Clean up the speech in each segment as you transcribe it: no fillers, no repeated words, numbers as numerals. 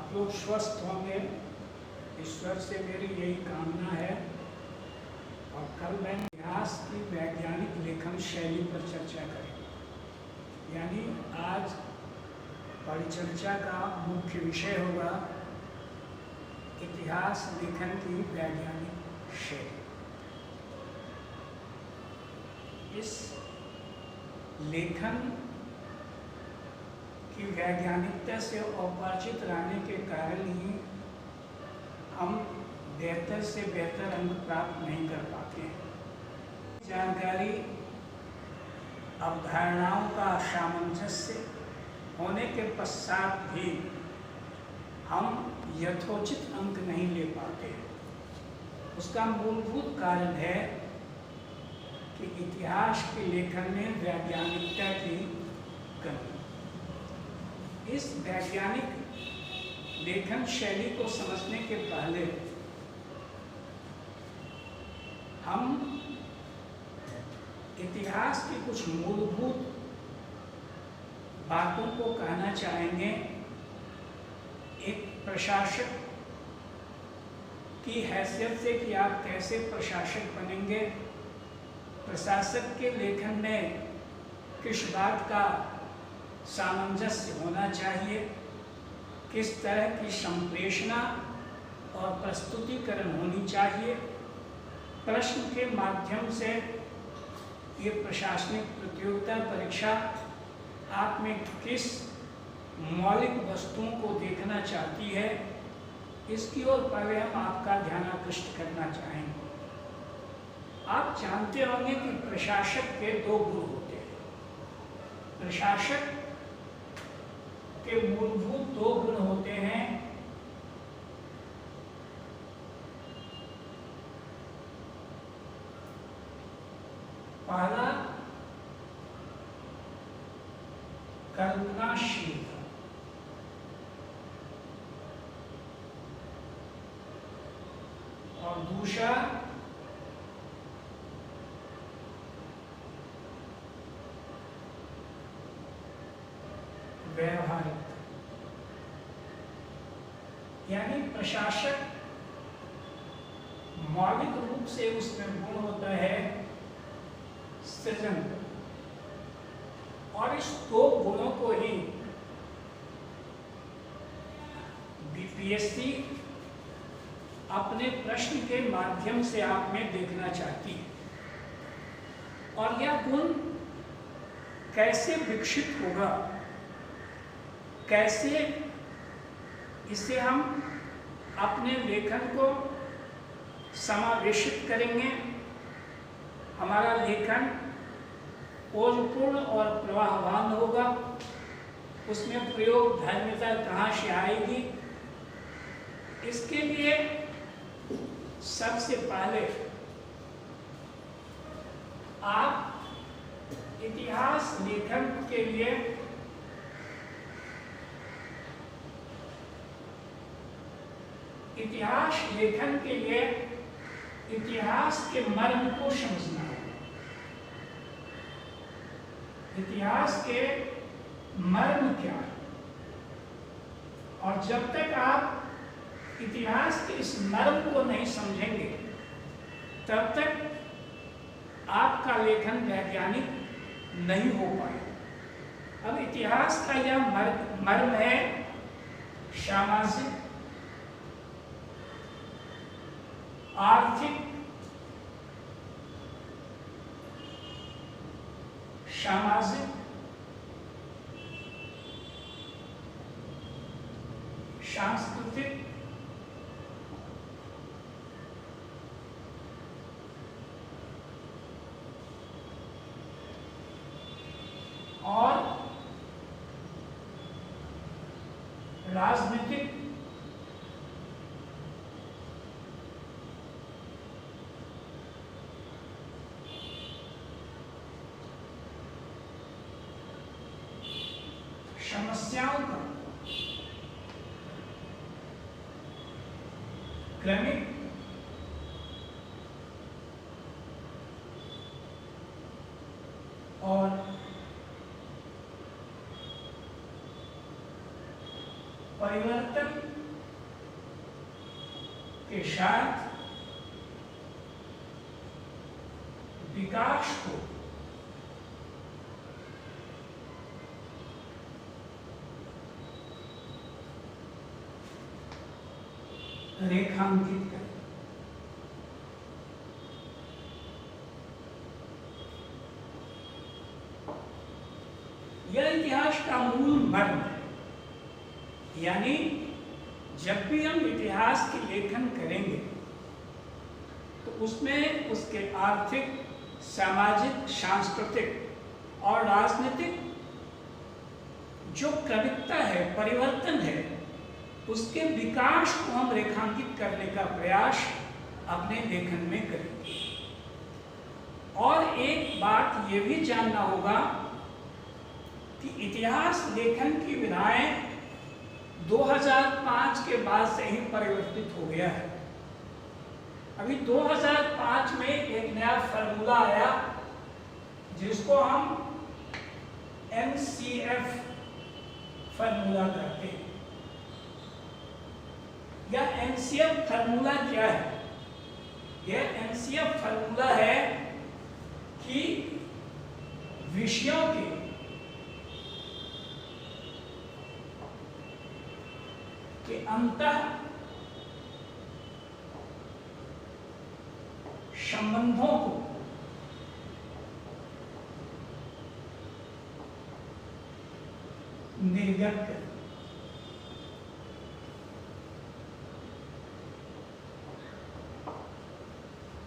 आप लोग स्वस्थ होंगे, ईश्वर से मेरी यही कामना है। और कल मैं इतिहास की वैज्ञानिक लेखन शैली पर चर्चा करेंगे। यानी आज परिचर्चा का मुख्य विषय होगा इतिहास लेखन की वैज्ञानिक शैली। इस लेखन की वैज्ञानिकता से अपरिचित रहने के कारण ही हम बेहतर से बेहतर अंक प्राप्त नहीं कर पाते हैं। जानकारी अवधारणाओं का सामंजस्य होने के पश्चात भी हम यथोचित अंक नहीं ले पाते। उसका मूलभूत कारण है कि इतिहास के लेखन में वैज्ञानिकता की कमी। इस वैज्ञानिक लेखन शैली को समझने के पहले हम इतिहास की कुछ मूलभूत बातों को कहना चाहेंगे। एक प्रशासक की हैसियत से कि आप कैसे प्रशासक बनेंगे, प्रशासक के लेखन में किस बात का सामंजस्य होना चाहिए, किस तरह की संप्रेषणा और प्रस्तुतिकरण होनी चाहिए। प्रश्न के माध्यम से ये प्रशासनिक प्रतियोगिता परीक्षा आप में किस मौलिक वस्तुओं को देखना चाहती है, इसकी ओर पहले हम आपका ध्यान आकृष्ट करना चाहेंगे। आप जानते होंगे कि प्रशासक के दो गुण होते हैं। प्रशासक के मूलभूत दो गुण होते हैं। पहला कल्पनाशील और दूसरा व्यवहारिक। यानी प्रशासक मौलिक रूप से उसमें गुण होता है सृजन, और इस दो गुणों को ही बीपीएससी अपने प्रश्न के माध्यम से आप में देखना चाहती है। और यह गुण कैसे विकसित होगा, कैसे इसे हम अपने लेखन को समावेशित करेंगे, हमारा लेखन ओजपूर्ण और प्रवाहवान होगा, उसमें प्रयोग धर्मिता कहाँ से आएगी। इसके लिए सबसे पहले आप इतिहास लेखन के लिए इतिहास के मर्म को समझना है। इतिहास के मर्म क्या है, और जब तक आप इतिहास के इस मर्म को नहीं समझेंगे तब तक आपका लेखन वैज्ञानिक नहीं हो पाएगा। अब इतिहास का यह मर्म है सामाजिक, आर्थिक, सामाजिक, सांस्कृतिक, और राजनीतिक, समस्याओं का क्रमिक और परिवर्तन के साथ विकास को रेखांकित करें। यह इतिहास का मूल मर्म है। यानी जब भी हम इतिहास की लेखन करेंगे तो उसमें उसके आर्थिक, सामाजिक, सांस्कृतिक और राजनीतिक जो क्रमिकता है, परिवर्तन है, उसके विकास को हम रेखांकित करने का प्रयास अपने लेखन में करेंगे। और एक बात ये भी जानना होगा कि इतिहास लेखन की विधाएं 2005 के बाद से ही परिवर्तित हो गया है। अभी 2005 में एक नया फार्मूला आया जिसको हम NCF फार्मूला कहते हैं। यह NCF फार्मूला क्या है? यह NCF फार्मूला है कि विषयों के अंतः संबंधों को निर्गत कर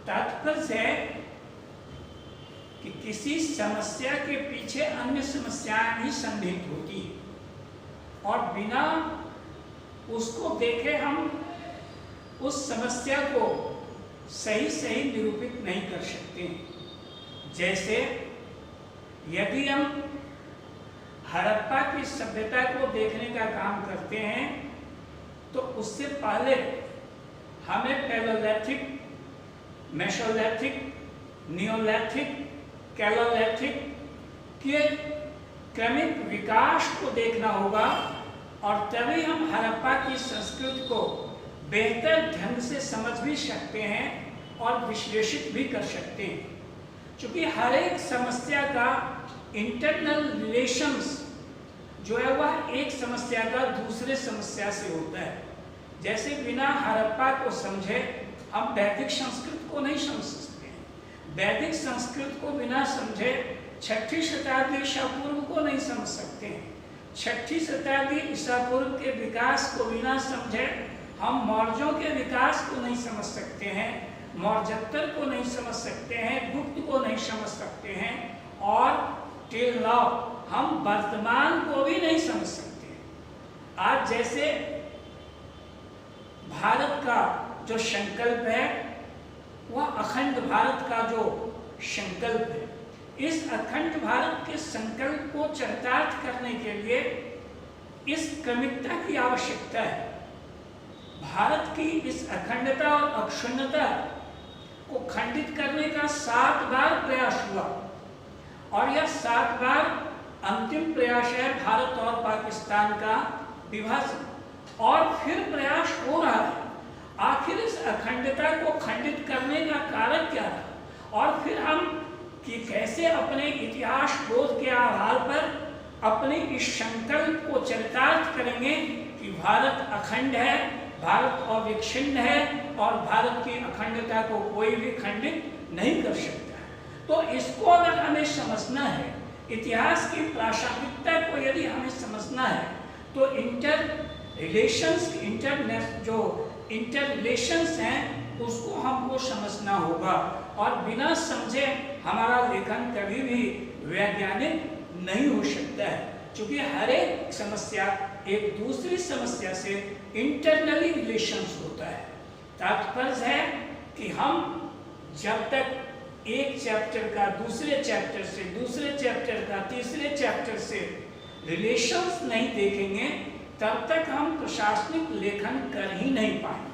तात्पर्य है कि किसी समस्या के पीछे अन्य समस्याएं भी सन्निहित होती है और बिना उसको देखे हम उस समस्या को सही निरूपित नहीं कर सकते। जैसे यदि हम हड़प्पा की सभ्यता को देखने का काम करते हैं तो उससे पहले हमें पैलोलिथिक, मेसोलिथिक, नियोलिथिक, कैलोलिथिक के क्रमिक विकास को देखना होगा और तभी हम हड़प्पा की संस्कृति को बेहतर ढंग से समझ भी सकते हैं और विश्लेषित भी कर सकते हैं। क्योंकि हर एक समस्या का इंटरनल रिलेशंस जो है वह एक समस्या का दूसरे समस्या से होता है। जैसे बिना हड़प्पा को समझे हम वैदिक संस्कृति को नहीं समझ सकते हैं। वैदिक संस्कृति को बिना समझे 6ठी शताब्दी ईसा पूर्व को नहीं समझ सकते हैं। 6ठी शताब्दी ईसा पूर्व के विकास को बिना समझे हम मौर्यों के विकास को नहीं समझ सकते हैं, मौर्योत्तर को नहीं समझ सकते हैं, गुप्त को नहीं समझ सकते हैं और टिल नाउ हम वर्तमान को भी नहीं समझ सकते। आज जैसे भारत का जो संकल्प है वह अखंड भारत का जो संकल्प है, इस अखंड भारत के संकल्प को चरितार्थ करने के लिए इस क्रमिकता की आवश्यकता है। भारत की इस अखंडता और अक्षुण्णता को खंडित करने का 7 बार प्रयास हुआ और यह 7 बार अंतिम प्रयास है भारत और पाकिस्तान का विभाजन और फिर प्रयास हो रहा है। आखिर इस अखंडता को खंडित करने का कारण क्या था और फिर हम कि कैसे अपने इतिहास बोध के आधार पर अपने इस संकल्प को चरितार्थ करेंगे कि भारत अखंड है, भारत अविच्छिन्न है और भारत की अखंडता को कोई भी खंडित नहीं कर सकता। तो इसको अगर हमें समझना है, इतिहास की प्रासंगिकता को यदि हमें समझना है तो इंटर रिलेशंस हैं उसको हमको समझना होगा और बिना समझे हमारा लेखन कभी भी वैज्ञानिक नहीं हो सकता है। क्योंकि हर एक समस्या एक दूसरी समस्या से इंटरनली रिलेशंस होता है। तात्पर्य है कि हम जब तक एक चैप्टर का दूसरे चैप्टर से, दूसरे चैप्टर का तीसरे चैप्टर से रिलेशंस नहीं देखेंगे तब तक हम प्रशासनिक लेखन कर ही नहीं पाएंगे।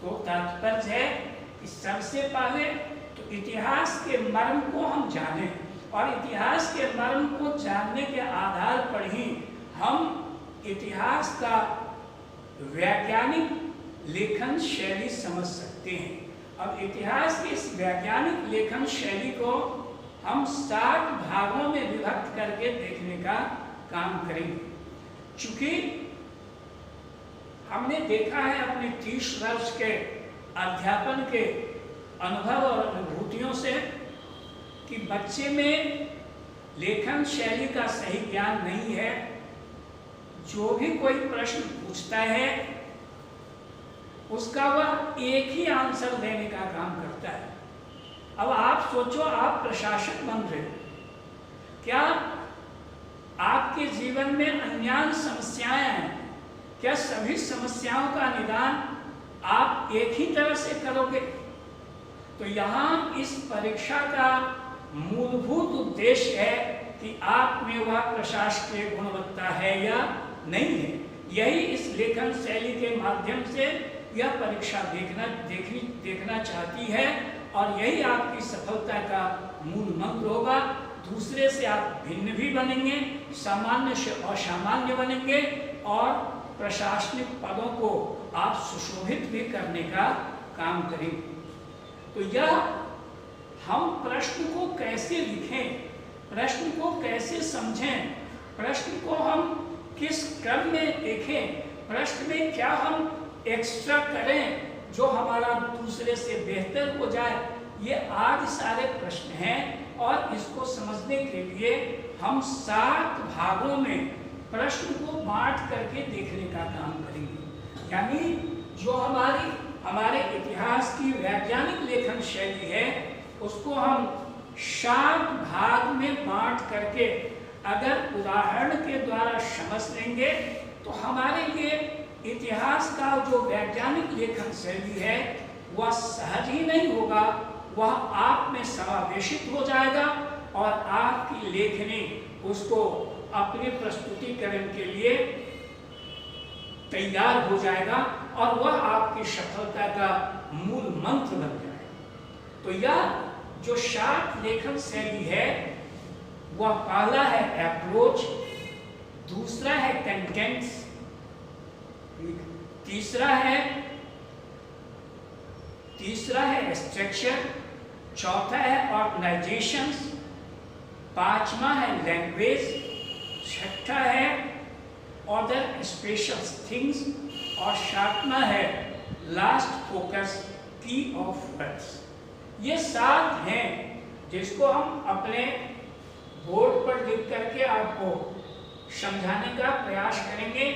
तो तात्पर्य है कि सबसे पहले तो इतिहास के मर्म को हम जानें और इतिहास के मर्म को जानने के आधार पर ही हम इतिहास का वैज्ञानिक लेखन शैली समझ सकते हैं। अब इतिहास की इस वैज्ञानिक लेखन शैली को हम 7 भागों में विभक्त करके देखने का काम करेंगे। चूंकि हमने देखा है अपने 30 वर्ष के अध्यापन के अनुभव और अनुभूतियों से कि बच्चे में लेखन शैली का सही ज्ञान नहीं है। जो भी कोई प्रश्न पूछता है उसका वह एक ही आंसर देने का काम करता है। अब आप सोचो, आप प्रशासक बन रहे हो, क्या आपके जीवन में अनजान समस्याएं हैं? क्या सभी समस्याओं का निदान आप एक ही तरह से करोगे? तो यहाँ इस परीक्षा का मूलभूत उद्देश्य है कि आप में वह प्रशासकीय गुणवत्ता है या नहीं है। यही इस लेखन शैली के माध्यम से यह परीक्षा देखना चाहती है और यही आपकी सफलता का मूल मंत्र होगा। दूसरे से आप भिन्न भी बनेंगे, सामान्य से असामान्य बनेंगे और प्रशासनिक पदों को आप सुशोभित भी करने का काम करेंगे। तो यह हम प्रश्न को कैसे लिखें, प्रश्न को कैसे समझें, प्रश्न को हम किस क्रम में देखें, प्रश्न में क्या हम एक्स्ट्रा करें जो हमारा दूसरे से बेहतर हो जाए, ये आदि सारे प्रश्न हैं। और इसको समझने के लिए हम 7 भागों में प्रश्न को बांट करके देखने का काम करेंगे। यानी जो हमारे इतिहास की वैज्ञानिक लेखन शैली है उसको हम 7 भाग में बांट करके अगर उदाहरण के द्वारा समझ लेंगे तो हमारे लिए इतिहास का जो वैज्ञानिक लेखन शैली है वह सहज ही नहीं होगा, वह आप में समावेशित हो जाएगा और आपकी लेखनी उसको अपने प्रस्तुतिकरण के लिए तैयार हो जाएगा और वह आपकी सफलता का मूल मंत्र बन जाएगा। तो यह जो 7 लेखन शैली है वह पहला है अप्रोच, दूसरा है कंटेंट्स, तीसरा है स्ट्रक्चर, चौथा है ऑर्गेनाइजेशन, 5वां है लैंग्वेज, 6ठा है अदर स्पेशल थिंग्स और 7वां है लास्ट फोकस की ऑफ वर्ड्स। ये 7 हैं जिसको हम अपने बोर्ड पर लिख करके आपको समझाने का प्रयास करेंगे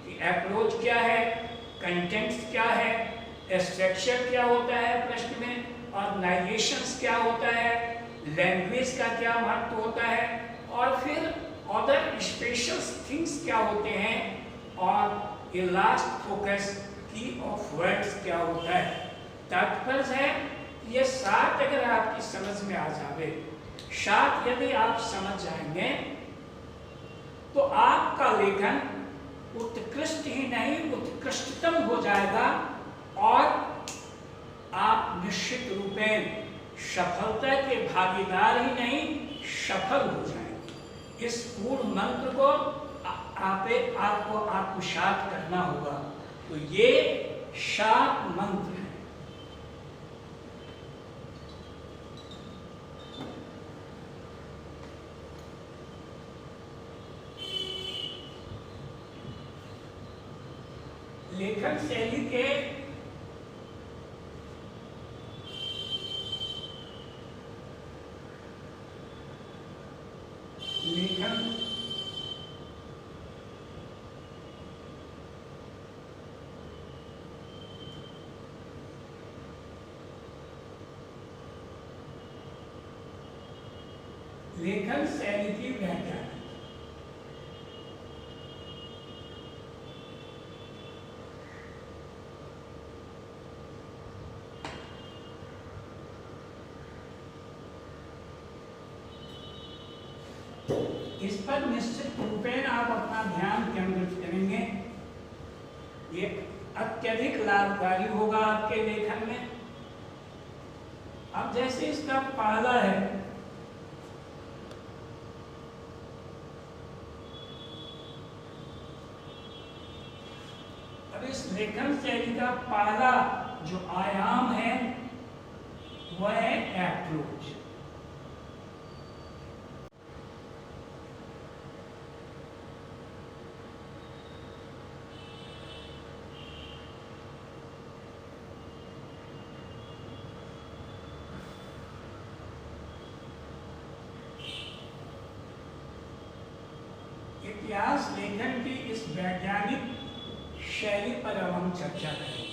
कि अप्रोच क्या है, कंटेंट्स क्या है, स्ट्रक्चर क्या होता है प्रश्न में, ऑर्गेनाइजेशंस क्या होता है, लैंग्वेज का क्या महत्व होता है और फिर अदर स्पेशल थिंग्स क्या होते हैं और ये लास्ट फोकस की ऑफ वर्ड्स क्या होता है। तात्पर्य है ये 7 अगर आपकी समझ में आ जावे, 7 यदि आप समझ जाएंगे तो आपका लेखन उत्कृष्ट ही नहीं उत्कृष्टतम हो जाएगा और आप निश्चित रूपेण सफलता के भागीदार ही नहीं सफल हो जाएंगे। इस पूर्ण मंत्र को आपको आत्मसात करना होगा। तो ये 7 मंत्र हैं। लेखन शैली के लेखन शैली की व्याख्या। इस पर निश्चित रूपेण आप अपना ध्यान केंद्रित करेंगे, ये अत्यधिक लाभकारी होगा आपके लेखन में। अब जैसे इसका पहला है अब इस लेखन शैली का पहला जो आयाम है वह है अप्रोच। इतिहास लेखन की इस वैज्ञानिक शैली पर अब हम चर्चा करेंगे।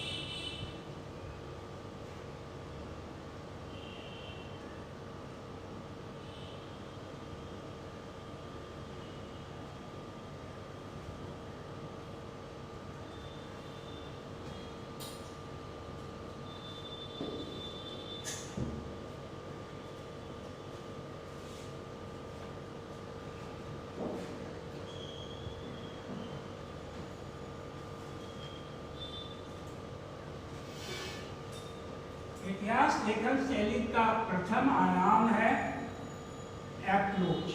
इतिहास लेखन शैली का प्रथम आयाम है अप्रोच।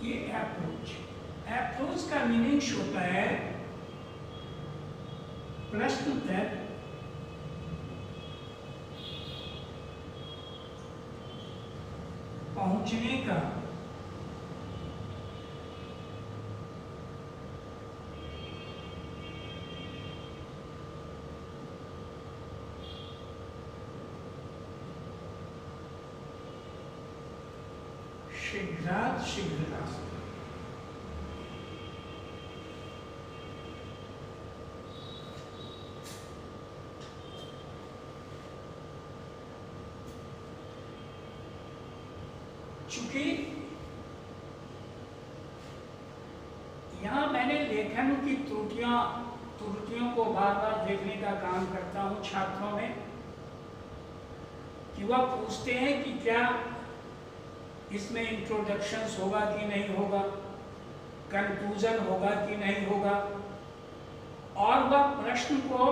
ये अप्रोच का मीनिंग होता है प्रश्न तक पहुंचने का शीघ्र रास्ता। चूंकि यहाँ मैंने लेखन की त्रुटियों को बार बार देखने का काम करता हूँ छात्रों में, कि वह पूछते हैं कि क्या इसमें इंट्रोडक्शंस होगा कि नहीं होगा, कंक्लूजन होगा कि नहीं होगा, और वह प्रश्न को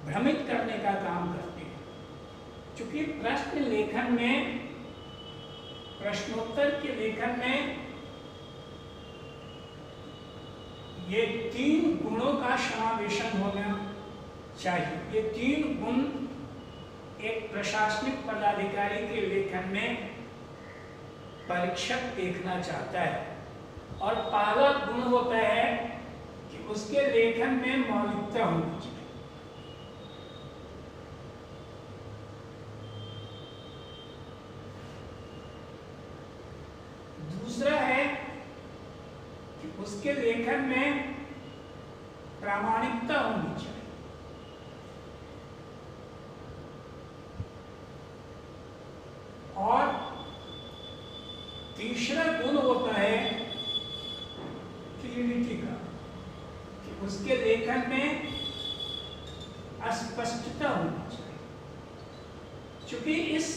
भ्रमित करने का काम करते हैं। क्योंकि प्रश्न लेखन में, प्रश्नोत्तर के लेखन में ये 3 गुणों का समावेशन होना चाहिए। ये 3 गुण एक प्रशासनिक पदाधिकारी के लेखन में परीक्षक देखना चाहता है। और पहला गुण होता है कि उसके लेखन में मौलिकता होनी चाहिए। दूसरा है कि उसके लेखन में प्रामाणिकता होनी चाहिए। और तीसरा गुण होता है क्लियरिटी का, कि उसके लेखन में अस्पष्टता होनी चाहिए। क्योंकि इस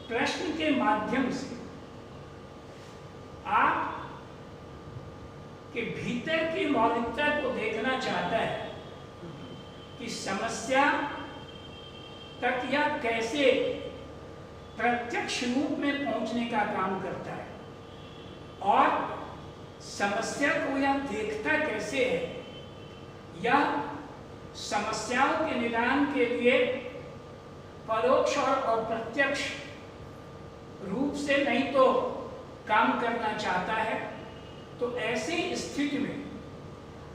प्रश्न के माध्यम से आप के भीतर की मौलिकता को देखना चाहता है कि समस्या तक या कैसे प्रत्यक्ष रूप में पहुंचने का काम करता है, और समस्या को यह देखता कैसे है, या समस्याओं के निदान के लिए परोक्ष और अप्रत्यक्ष रूप से नहीं तो काम करना चाहता है। तो ऐसी स्थिति में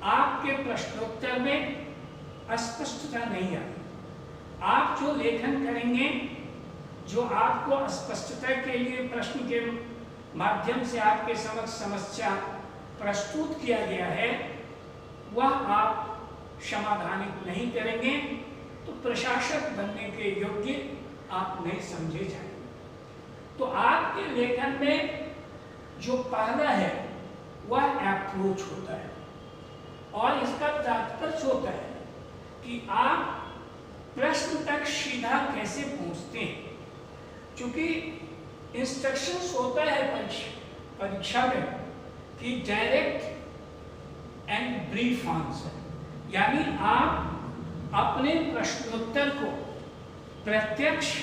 आपके प्रश्नोत्तर में अस्पष्टता नहीं आती। आप जो लेखन करेंगे, जो आपको अस्पष्टता के लिए प्रश्न के माध्यम से आपके समक्ष समस्या प्रस्तुत किया गया है, वह आप समाधानित नहीं करेंगे तो प्रशासक बनने के योग्य आप नहीं समझे जाएंगे। तो आपके लेखन में जो पहला है वह अप्रोच होता है, और इसका तात्पर्य होता है कि आप प्रश्न तक सीधा कैसे पहुंचते हैं। क्योंकि इंस्ट्रक्शंस होता है परीक्षा में कि डायरेक्ट एंड ब्रीफ आंसर, यानी आप अपने प्रश्नोत्तर को प्रत्यक्ष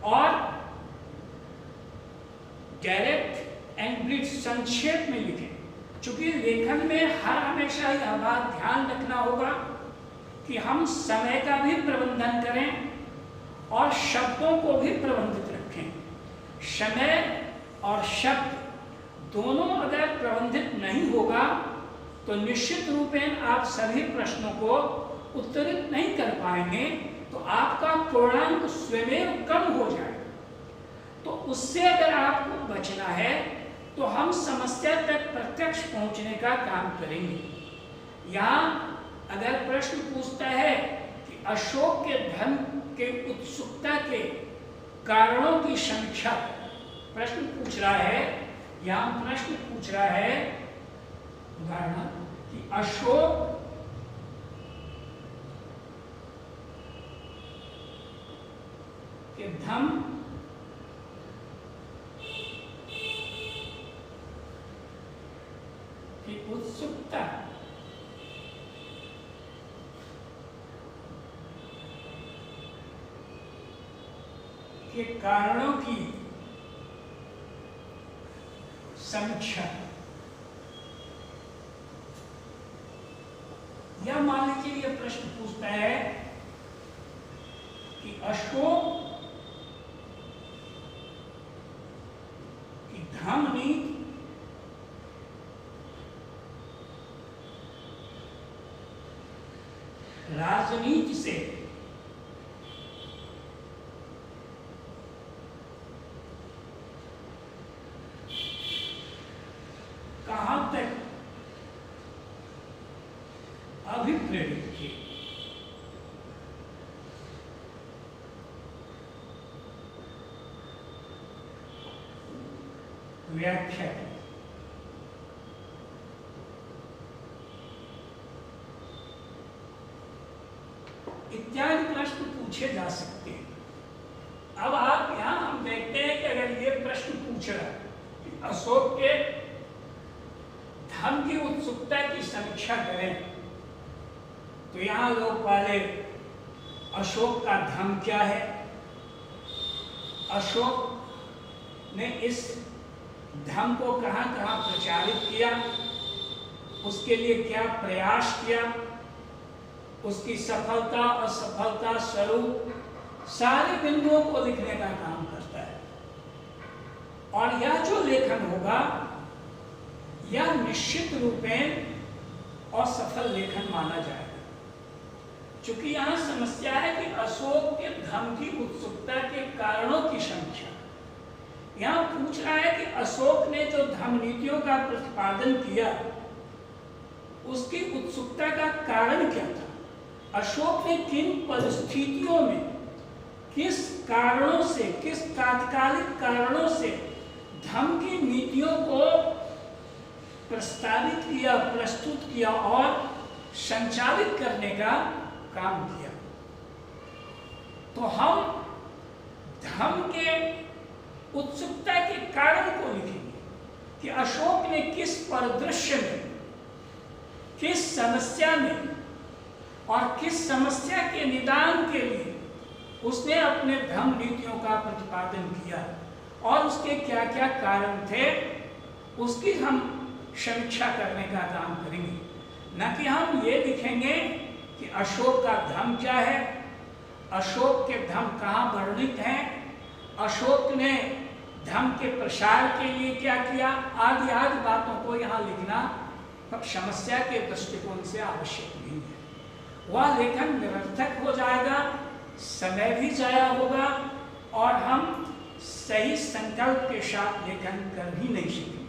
और डायरेक्ट एंड ब्रीफ संक्षेप में लिखें। चूंकि लेखन में हर हमेशा यह बात ध्यान रखना होगा कि हम समय का भी प्रबंधन करें और शब्दों को भी प्रबंधित रखें। समय और शब्द दोनों अगर प्रबंधित नहीं होगा तो निश्चित रूपेण आप सभी प्रश्नों को उत्तरित नहीं कर पाएंगे, तो आपका पूर्णांक स्वयं कम हो जाएगा। तो उससे अगर आपको बचना है तो हम समस्या तक प्रत्यक्ष पहुंचने का काम करेंगे। यहाँ अगर प्रश्न पूछता है कि अशोक के धन के उत्सुकता के कारणों की समीक्षा, प्रश्न पूछ रहा है, यहाँ प्रश्न पूछ रहा है उदाहरण कि अशोक के धन की उत्सुकता के कारणों की समीक्षा, या मान लीजिए यह प्रश्न पूछता है कि अशोक की धर्म नीति राजनीति से कहां तक अभिप्रेरित की। व्याख्या इत्यादि प्रश्न पूछे जा सकते हैं। अब आप यहां हम देखते हैं कि अगर ये प्रश्न पूछ रहा है कि अशोक के धन की उत्सुकता की समीक्षा करें, तो यहां लोग पहले अशोक का धर्म क्या है, अशोक ने इस धर्म को कहां कहां प्रचारित किया, उसके लिए क्या प्रयास किया, उसकी सफलता असफलता स्वरूप सारे बिंदुओं को लिखने का काम करता है। और यह जो लेखन होगा यह निश्चित रूपेण असफल लेखन माना जाएगा। चूंकि यहाँ समस्या है कि अशोक के धर्म की उत्सुकता के कारणों की समीक्षा, यहाँ पूछ रहा है कि अशोक ने जो धर्म नीतियों का प्रतिपादन किया उसकी उत्सुकता का कारण क्या था, अशोक ने किन परिस्थितियों में किस कारणों से, किस तात्कालिक कारणों से धर्म की नीतियों को प्रस्तावित किया, प्रस्तुत किया और संचालित करने का काम किया। तो हम धर्म के उत्सुकता के कारण को लिखेंगे कि अशोक ने किस परिदृश्य में, किस समस्या में और किस समस्या के निदान के लिए उसने अपने धर्म नीतियों का प्रतिपादन किया और उसके क्या क्या कारण थे, उसकी हम समीक्षा करने का काम करेंगे। न कि हम ये लिखेंगे कि अशोक का धर्म क्या है, अशोक के धर्म कहाँ वर्णित हैं, अशोक ने धर्म के प्रसार के लिए क्या किया, आदि आदि बातों को यहाँ लिखना समस्या के दृष्टिकोण से आवश्यक नहीं है। वह लेखन निरर्थक हो जाएगा, समय भी जाया होगा और हम सही संकल्प के साथ लेखन कर ही नहीं सकेंगे।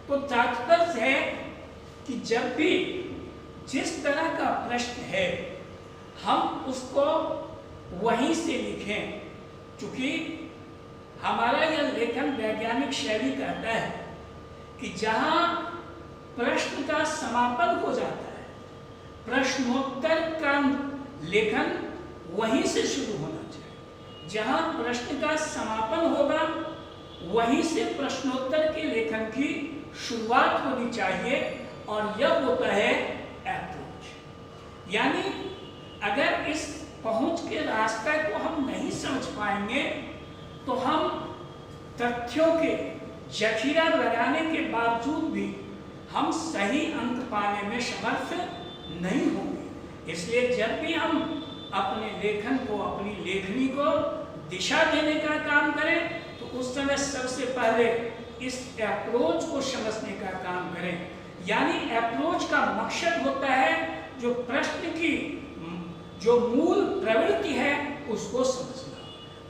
तो तात्पर्य है कि जब भी जिस तरह का प्रश्न है हम उसको वहीं से लिखें, क्योंकि हमारा यह लेखन वैज्ञानिक शैली कहता है कि जहाँ प्रश्न का समापन हो जाता है, प्रश्नोत्तर का लेखन वहीं से शुरू होना चाहिए। जहाँ प्रश्न का समापन होगा वहीं से प्रश्नोत्तर के लेखन की शुरुआत होनी चाहिए और यह होता है अप्रोच। यानी अगर इस पहुंच के रास्ते को हम नहीं समझ पाएंगे तो हम तथ्यों के जखीरा लगाने के बावजूद भी हम सही अंक पाने में समर्थ नहीं होंगे। इसलिए जब भी हम अपने लेखन को, अपनी लेखनी को दिशा देने का काम करें तो उस समय सबसे पहले इस अप्रोच को समझने का काम करें। यानी अप्रोच का मकसद होता है जो प्रश्न की जो मूल प्रवृत्ति है उसको समझना।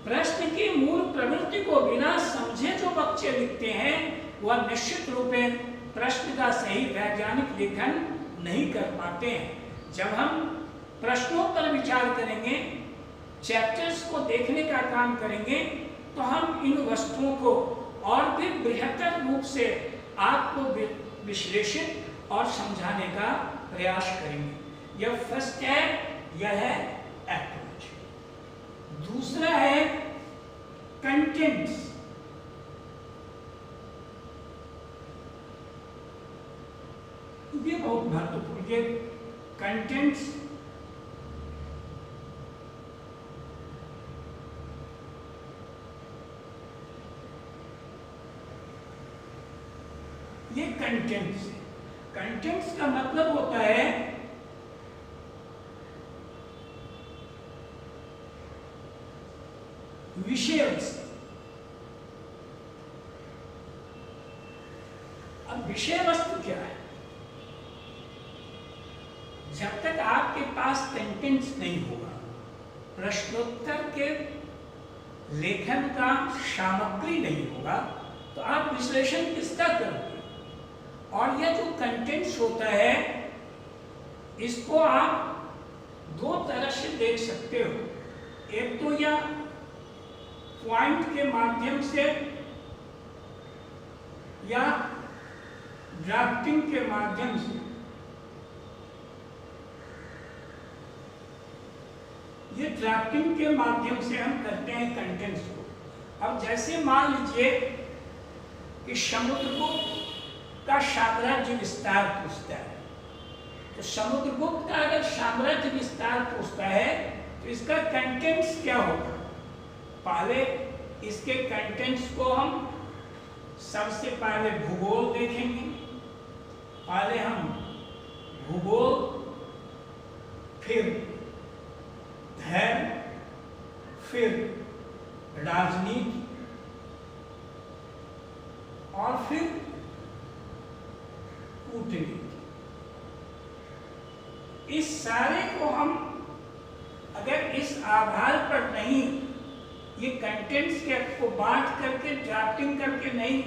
प्रश्न की मूल प्रवृत्ति को बिना समझे जो बच्चे लिखते हैं वह निश्चित रूप में प्रश्न का सही वैज्ञानिक लेखन नहीं कर पाते हैं। जब हम प्रश्नों पर विचार करेंगे, चैप्टर्स को देखने का काम करेंगे तो हम इन वस्तुओं को और भी बेहतर रूप से आपको विश्लेषित और समझाने का प्रयास करेंगे। यह फर्स्ट है, यह है अप्रोच। दूसरा है कंटेंट्स। ये बहुत महत्वपूर्ण, ये कंटेंट्स ये कंटेंट्स है। कंटेंट्स का मतलब होता है विषय वस्तु। अब विषय वस्तु क्या है? जब तक आपके पास कंटेंट्स नहीं होगा, प्रश्नोत्तर के लेखन का सामग्री नहीं होगा, तो आप विश्लेषण किसका करोगे? और यह जो कंटेंट्स होता है इसको आप दो तरह से देख सकते हो। एक तो यह पॉइंट के माध्यम से या ड्राफ्टिंग के माध्यम से। ये ड्राफ्टिंग के माध्यम से हम करते हैं कंटेंट्स को। अब जैसे मान लीजिए कि समुद्रगुप्त का साम्राज्य विस्तार पूछता है, तो समुद्रगुप्त का अगर साम्राज्य विस्तार पूछता है तो इसका कंटेंट्स क्या होगा? पहले इसके कंटेंट्स को हम सबसे पहले भूगोल देखेंगे। पहले हम भूगोल, फिर धर्म, फिर राजनीति और फिर कूटनीति। इस सारे को हम अगर इस आधार पर नहीं, ये कंटेंट्स के को बांट करके ड्राफ्टिंग करके नहीं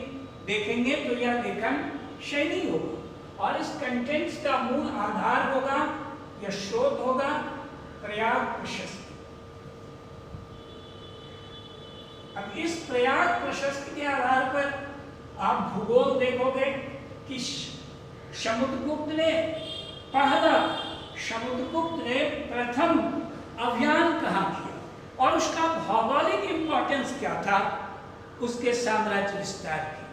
देखेंगे तो यह लेखन सही नहीं होगा। और इस कंटेंट्स का मूल आधार होगा या स्रोत होगा प्रयाग प्रशस्ति। अब इस प्रयाग प्रशस्ति के आधार पर आप भूगोल देखोगे कि समुद्रगुप्त ने प्रथम अभियान कहाँ किया और उसका भौगोलिक इंपॉर्टेंस क्या था उसके साम्राज्य विस्तार की,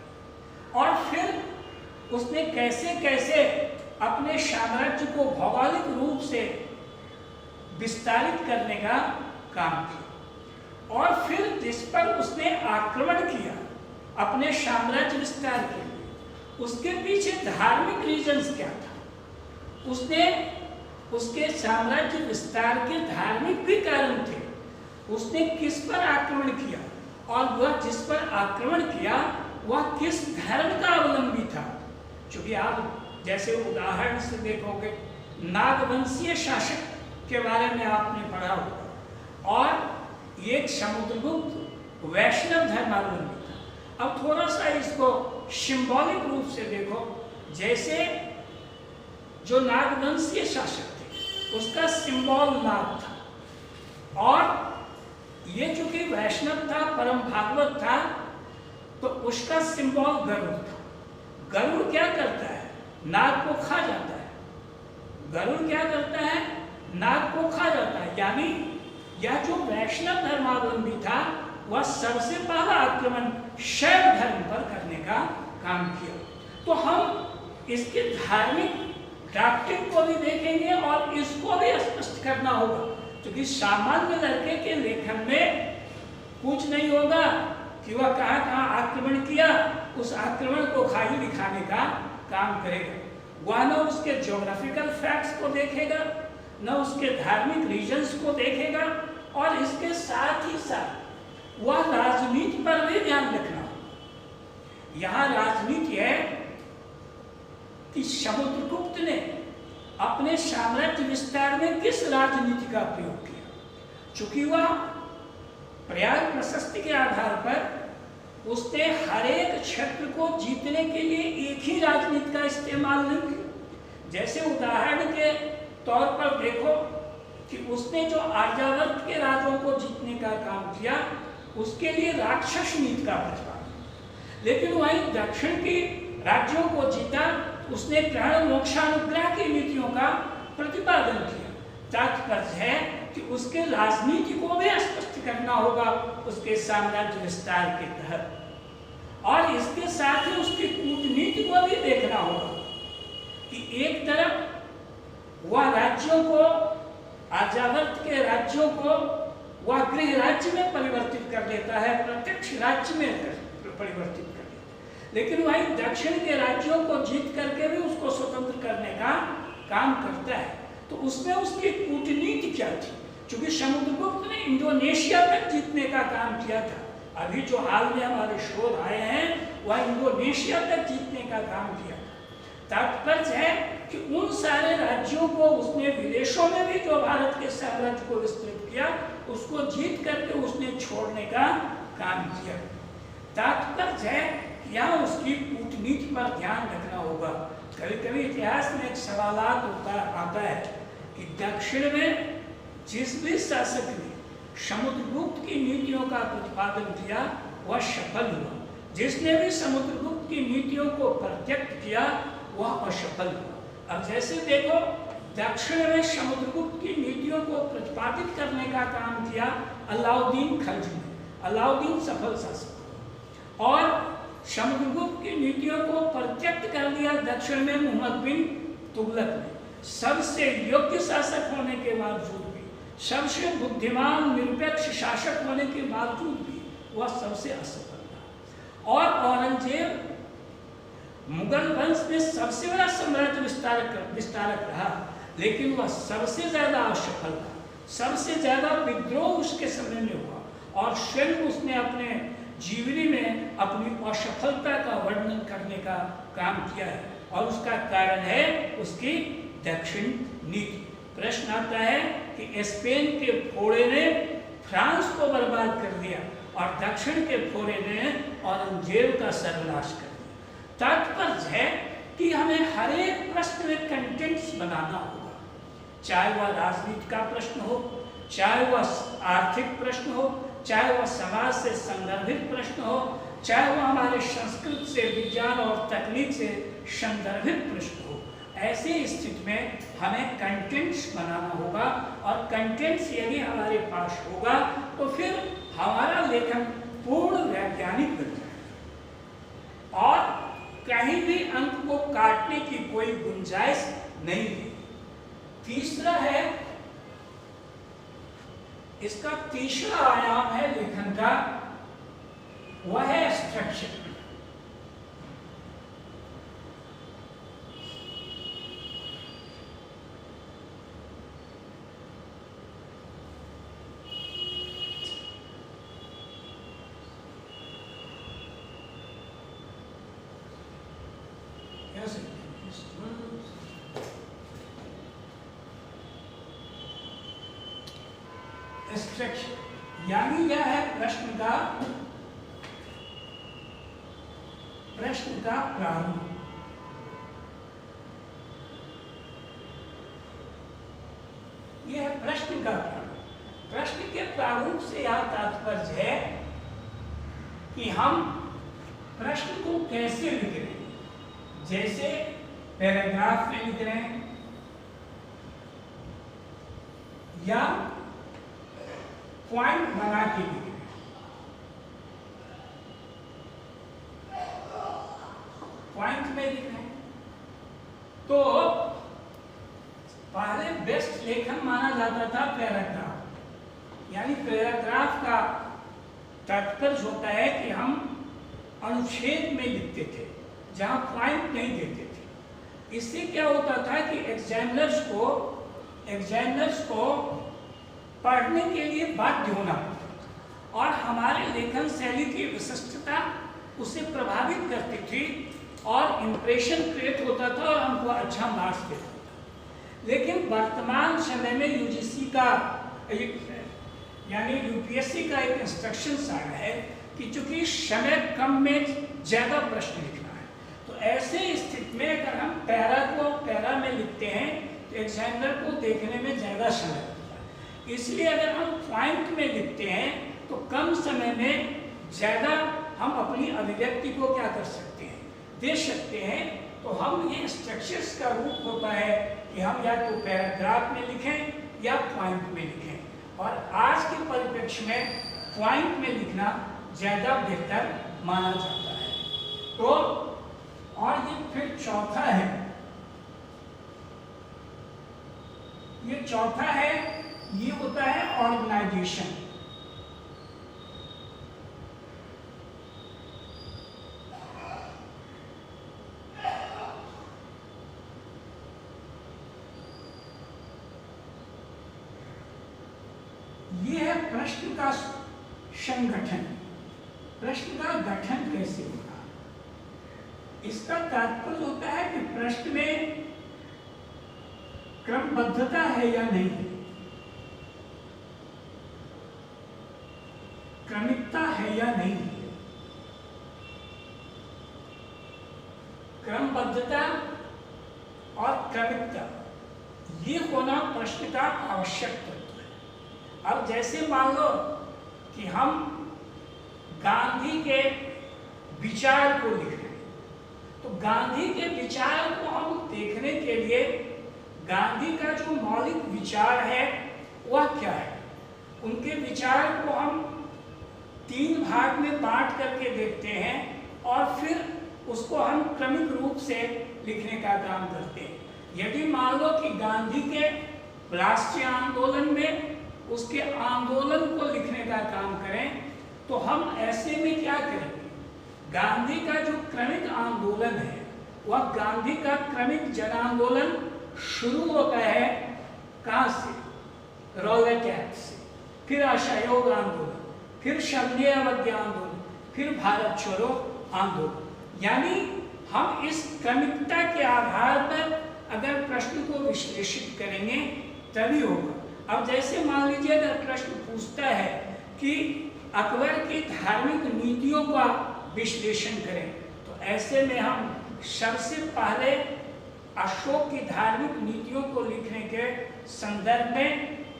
और फिर उसने कैसे कैसे अपने साम्राज्य को भौगोलिक रूप से विस्तारित करने का काम किया, और फिर जिस पर उसने आक्रमण किया अपने साम्राज्य विस्तार के लिए, उसके पीछे धार्मिक रीजंस क्या था। उसने उसके साम्राज्य विस्तार के धार्मिक भी कारण थे। उसने किस पर आक्रमण किया और वह जिस पर आक्रमण किया वह किस धर्म का अवलंबी था। क्योंकि आप जैसे उदाहरण से देखोगे, नागवंशीय शासक के बारे में आपने पढ़ा होगा, और एक समुद्रगुप्त वैष्णव धर्मावलंबी था। अब थोड़ा सा इसको सिंबॉलिक रूप से देखो, जैसे जो नागवंशीय शासक थे उसका सिंबल नाग था, और ये चूंकि वैष्णव था, परम भागवत था, तो उसका सिंबल गरुड़ था। गरुड़ क्या करता है? नाग को खा जाता है। गरुड़ क्या करता है? नाग को खा जाता है। यानी यह जो वैष्णव धर्मावलंबी था वह सबसे पहला आक्रमण शैव धर्म पर करने का काम किया। तो हम इसके धार्मिक ड्राफ्टिंग को भी देखेंगे और इसको भी स्पष्ट करना होगा, क्योंकि सामान्य लड़के के लेखन में कुछ नहीं होगा कि वह कहाँ कहाँ आक्रमण किया, उस आक्रमण को खाली दिखाने का काम करेगा। वह न उसके ज्योग्राफिकल फैक्ट्स को देखेगा, न उसके धार्मिक रीजन्स को देखेगा, और इसके साथ ही साथ वह राजनीति पर भी ध्यान रखना। यहाँ राजनीति है कि समुद्रगुप्त ने अपने साम्राज्य विस्तार में किस राजनीति का प्रयोग किया। चूंकि वह प्रयाग प्रशस्ति के आधार पर उसने हर एक क्षेत्र को जीतने के लिए एक ही राजनीति का इस्तेमाल नहीं किया। जैसे उदाहरण के तौर पर देखो कि उसने जो आर्यावर्त के राज्यों को जीतने का काम किया, उसके लिए राक्षस नीति का प्रतिपादन, लेकिन वहीं दक्षिण के राज्यों को जीता, उसने ग्रहण मोक्षानुग्रह की नीतियों का प्रतिपादन किया। तात्पर्य है कि उसके राजनीति को भी स्पष्ट करना होगा उसके साम्राज्य विस्तार के तहत, और इसके साथ ही उसकी कूटनीति को भी देखना होगा कि एक तरफ वह राज्यों को, आर्यावर्त के राज्यों को वह गृह राज्य में परिवर्तित कर देता है, प्रत्यक्ष राज्य में परिवर्तित कर देता है, लेकिन वहीं दक्षिण के राज्यों को जीत करके भी उसको स्वतंत्र करने का काम करता है। तो उसमें उसकी कूटनीति क्या थी? क्योंकि समुद्रगुप्त ने इंडोनेशिया तक जीतने का काम किया था। अभी जो हाल में हमारे शोध आए हैं वह इंडोनेशिया तक जीतने का काम किया था। तात्पर्य है कि उन सारे राज्यों को उसने विदेशों में भी जो भारत के साम्राज्य को विस्तृत किया, उसको जीत करके उसने छोड़ने का काम किया। तात्पर्य है यहाँ उसकी कूटनीति पर ध्यान रखना होगा। कभी कभी इतिहास में एक सवालात आता है कि दक्षिण में जिस भी शासक ने समुद्रगुप्त की नीतियों का प्रतिपादन किया वह सफल हुआ, जिसने भी समुद्रगुप्त की नीतियों को प्रत्यक्त किया वह असफल हुआ। अब जैसे देखो, दक्षिण में समुद्रगुप्त की नीतियों को प्रतिपादित करने का काम किया अलाउद्दीन खिलजी ने। अलाउद्दीन सफल शासक हुआ, और समुद्रगुप्त की नीतियों को प्रत्यक्त कर दिया दक्षिण में मोहम्मद बिन तुगलक ने। सबसे योग्य शासक होने के बावजूद भी, सबसे बुद्धिमान निरपेक्ष शासक होने के बावजूद भी वह सबसे असफल था। और औरंगजेब मुगल वंश में सबसे बड़ा साम्राज्य विस्तारक रहा, लेकिन वह सबसे ज्यादा असफल था। सबसे ज्यादा विद्रोह उसके समय में हुआ, और स्वयं उसने अपने जीवनी में अपनी असफलता का वर्णन करने का काम किया है, और उसका कारण है उसकी दक्षिण नीति। प्रश्न आता है कि स्पेन के फोड़े ने फ्रांस को बर्बाद कर दिया और दक्षिण के फोड़े ने औरंगजेब का सर्वनाश कर दिया। तात्पर्य है कि हमें हर एक प्रश्न में कंटेंट्स बनाना होगा, चाहे वह राजनीति का प्रश्न हो, चाहे वह आर्थिक प्रश्न हो, चाहे वह समाज से संदर्भित प्रश्न हो, चाहे वह हमारे संस्कृत से, विज्ञान और तकनीक से संदर्भित प्रश्न हो। ऐसी स्थिति में हमें कंटेंट्स बनाना होगा, और कंटेंट्स यदि हमारे पास होगा तो फिर हमारा लेखन पूर्ण वैज्ञानिक बन जाएगा और कहीं भी अंक को काटने की कोई गुंजाइश नहीं है। तीसरा है, इसका तीसरा आयाम है लेखन का, वह है स्ट्रक्चर। स्ट्रक्चर यानी यह है प्रश्न का प्रारूप। यह है प्रश्न का प्रारूप। प्रश्न के प्रारूप से यह तात्पर्य है कि हम प्रश्न को कैसे लिख रहे हैं, जैसे पैराग्राफ में लिख रहे हैं या पॉइंट बना के लिख रहे हैं। पॉइंट में लिख रहे हैं तो पहले बेस्ट लेखन माना जाता था पैराग्राफ, यानी पैराग्राफ का तात्पर्य होता है कि हम अनुच्छेद में लिखते थे जहां पॉइंट नहीं देते थे। इससे क्या होता था कि एग्जामिनर्स को पढ़ने के लिए बाध्य होना पड़ता था और हमारे लेखन शैली की विशिष्टता उसे प्रभावित करती थी और इम्प्रेशन क्रिएट होता था और हमको अच्छा मार्क्स देता था। लेकिन वर्तमान समय में यूजीसी का यानी यूपीएससी का एक इंस्ट्रक्शंस आ रहा है कि चूंकि समय कम में ज़्यादा प्रश्न लिखना है, तो ऐसे स्थिति में अगर हम पैरा में लिखते हैं तो एग्जामिनर को देखने में ज़्यादा समय लगता है। इसलिए अगर हम पॉइंट में लिखते हैं तो कम समय में ज़्यादा हम अपनी अभिव्यक्ति को क्या कर सकते हैं, दे सकते हैं। तो हम ये स्ट्रक्चर्स का रूप होता है कि हम या तो पैराग्राफ में लिखें या पॉइंट में लिखें, और आज के परिप्रेक्ष्य में पॉइंट में लिखना ज़्यादा बेहतर माना जाता है। तो और ये फिर चौथा है, ये होता है ऑर्गेनाइजेशन। ये है प्रश्न का संगठन, प्रश्न का गठन कैसे होगा। इसका तात्पर्य होता है कि प्रश्न में क्रमबद्धता है या नहीं, क्रमिकता है या नहीं। क्रमबद्धता और क्रमिकता ये होना प्रश्न का आवश्यक तत्व है। अब जैसे मान लो कि हम गांधी के विचार को लिख रहे हैं, तो गांधी के विचार को हम देखने के लिए गांधी का जो मौलिक विचार है वह क्या है, उनके विचार को हम 3 भाग में बांट करके देखते हैं और फिर उसको हम क्रमिक रूप से लिखने का काम करते हैं। यदि मान लो कि गांधी के राष्ट्रीय आंदोलन में उसके आंदोलन को लिखने का काम करें, तो हम ऐसे में क्या करेंगे, गांधी का जो क्रमिक आंदोलन है वह गांधी का क्रमिक जन आंदोलन शुरू होता है कहाँ से, रॉलेट एक्ट से, फिर असहयोग आंदोलन, फिर शमनीय अवज्ञा आंदोलन, फिर भारत छोड़ो आंदोलन। यानी हम इस क्रमिकता के आधार पर अगर प्रश्न को विश्लेषित करेंगे तभी होगा। अब जैसे मान लीजिए अगर प्रश्न पूछता है कि अकबर की धार्मिक नीतियों का विश्लेषण करें, तो ऐसे में हम सबसे पहले अशोक की धार्मिक नीतियों को लिखने के संदर्भ में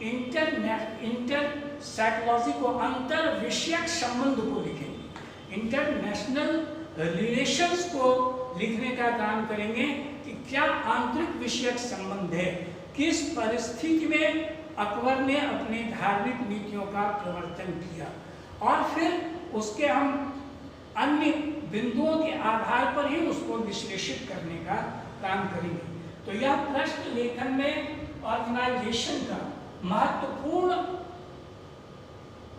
इंटर साइकोलॉजी को, अंतर विषयक संबंध को लिखेंगे, इंटरनेशनल रिलेशंस को लिखने का काम करेंगे कि क्या आंतरिक विषयक संबंध है, किस परिस्थिति में अकबर ने अपनी धार्मिक नीतियों का प्रवर्तन किया, और फिर उसके हम अन्य बिंदुओं के आधार पर ही उसको विश्लेषित करने का काम करेंगे। तो यह प्रश्न लेखन में ऑर्गेनाइजेशन का महत्वपूर्ण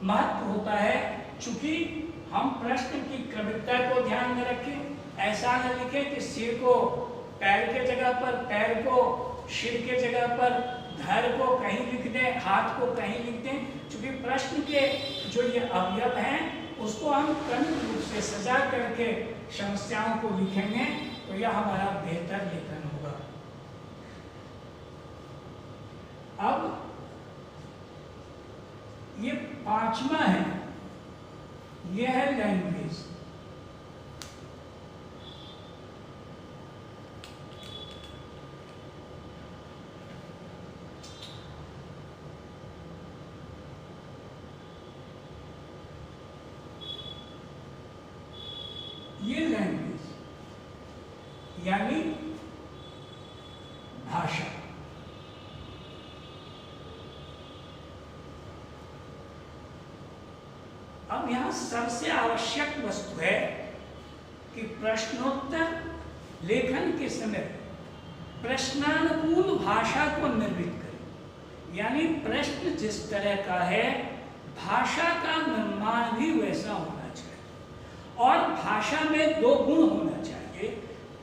महत्व होता है, चूंकि हम प्रश्न की क्रमिकता को ध्यान में रखें। ऐसा न लिखें कि सिर को पैर के जगह पर, पैर को सिर के जगह पर, धड़ को कहीं लिख दें, हाथ को कहीं लिख दें। चूंकि प्रश्न के जो ये अवयव हैं उसको हम क्रमिक रूप से सजा करके समस्याओं को लिखेंगे तो यह हमारा बेहतर लेखन होगा। अब ये 5वां है, ये है लैंग्वेज। ये लैंग्वेज यानी भाषा। अब यहां सबसे आवश्यक वस्तु है कि प्रश्नोत्तर लेखन के समय प्रश्नानुकूल भाषा को निर्मित करें। यानी प्रश्न जिस तरह का है भाषा का निर्माण भी वैसा होना चाहिए और भाषा में 2 गुण होना चाहिए,